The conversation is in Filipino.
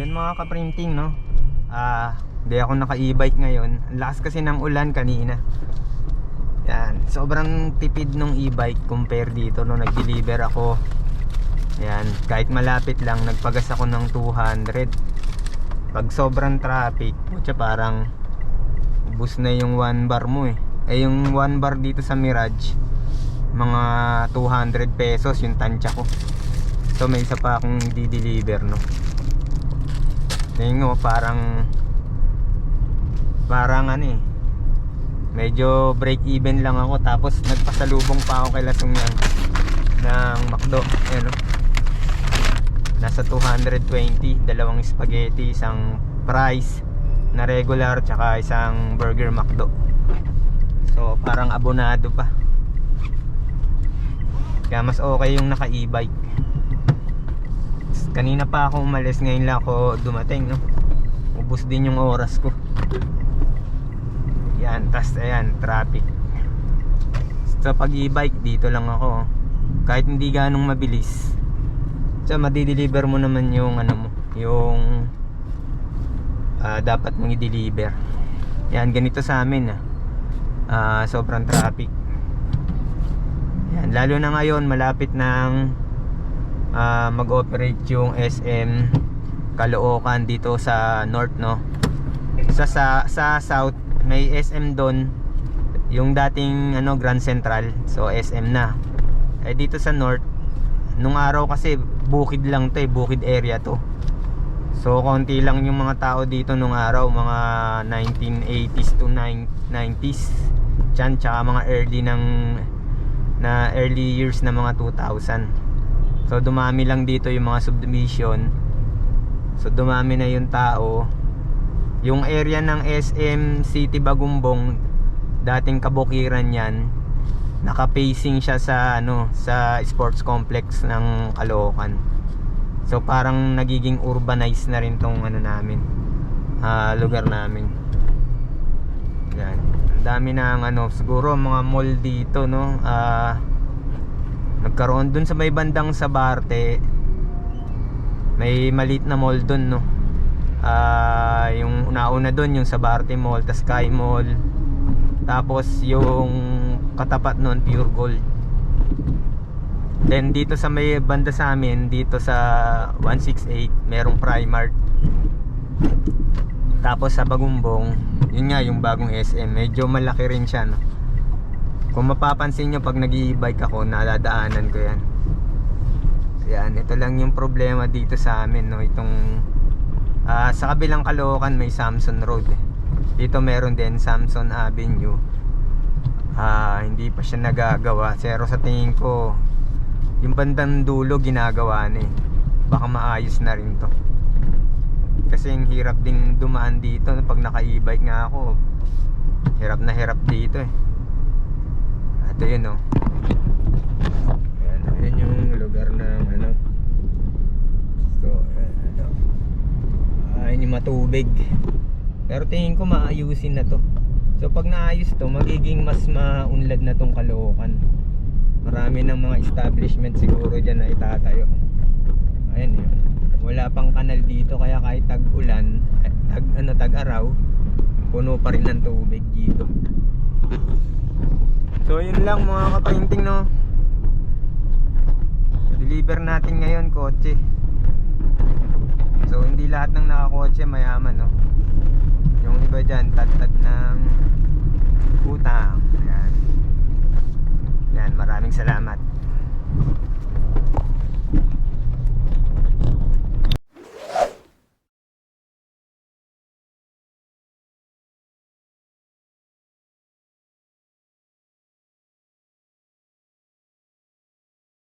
Yun mga ka-printing, no. Hindi ako naka-e-bike ngayon. Ang lakas kasi ng ulan kanina. Yan, sobrang tipid nung e-bike compare dito nung nag-deliver ako. Yan, kahit malapit lang nagpagas ako ng 200. Pag sobrang traffic, kutya parang ubus na yung 1 bar mo eh. Yung 1 bar dito sa Mirage, mga 200 pesos yung tansya ko. So may isa pa akong di-deliver, no. Tingin mo parang ano eh, medyo break even lang ako. Tapos nagpasalubong pa ako kay Lasungyan ng McDo. Ayan, no? Nasa 220, dalawang spaghetti, isang fries na regular, tsaka isang burger McDo. So parang abonado pa. Kaya mas okay yung naka e-bike. Kanina pa ako umalis, ngayon lang ako dumating, no. Ubus din yung oras ko. Yan, tas ayan, traffic. Sa pag e-bike dito lang ako, kahit hindi ganong mabilis. So madideliver mo naman yung ano mo, yung dapat mong i-deliver. Yan, ganito sa amin sobrang traffic. Yan, lalo na ngayon malapit nang mag-operate yung SM Caloocan dito sa north, no. Sa south may SM doon, yung dating Grand Central, so SM na. Dito sa north, nung araw kasi bukid lang to, bukid area to. So konti lang yung mga tao dito nung araw, mga 1980s to 90s dyan, tsaka mga early years na mga 2000. So dumami lang dito yung mga subdivision. So dumami na yung tao. Yung area ng SM City Bagumbong, dating kabukiran yan, naka-facing siya sa sa sports complex ng Caloocan. So parang nagiging urbanized na rin tong namin, lugar namin. Yan. Ang dami ng siguro mga mall dito, no. Nagkaroon dun sa may bandang sa Barte, may maliit na mall dun, no. Yung una-una dun yung sa Barte Mall, tas Sky Mall. Tapos yung katapat nun Pure Gold. Then dito sa may banda sa amin, dito sa 168, merong Primark. Tapos sa Bagumbong, yun nga yung bagong SM, medyo malaki rin siya, no. Kung mapapansin nyo pag nag-e-bike ako, nadadaanan ko yan. Yan, ito lang yung problema dito sa amin, no. Itong sa kabilang Caloocan may Samson Road eh. Dito meron din Samson Avenue. Hindi pa siya nagagawa. Pero sa tingin ko yung bandang dulo ginagawa na eh. Baka maayos na rin to. Kasi yung hirap ding dumaan dito. Pag naka e-bike nga ako, hirap na hirap dito eh. Ito yun, oh. Ayan yung lugar ng so ayun yung matubig. Pero tingin ko maayusin na to. So pag naayos to, magiging mas maunlad na tong Caloocan. Marami ng mga establishment siguro dyan na itatayo. Ayan yun. Wala pang kanal dito, kaya kahit tag-ulan, tag-araw, puno pa rin ng tubig dito. So yun lang mga ka-printing, no. Deliver natin ngayon kotse. So hindi lahat ng nakakotse mayaman, no. Yung iba dyan tad-tad ng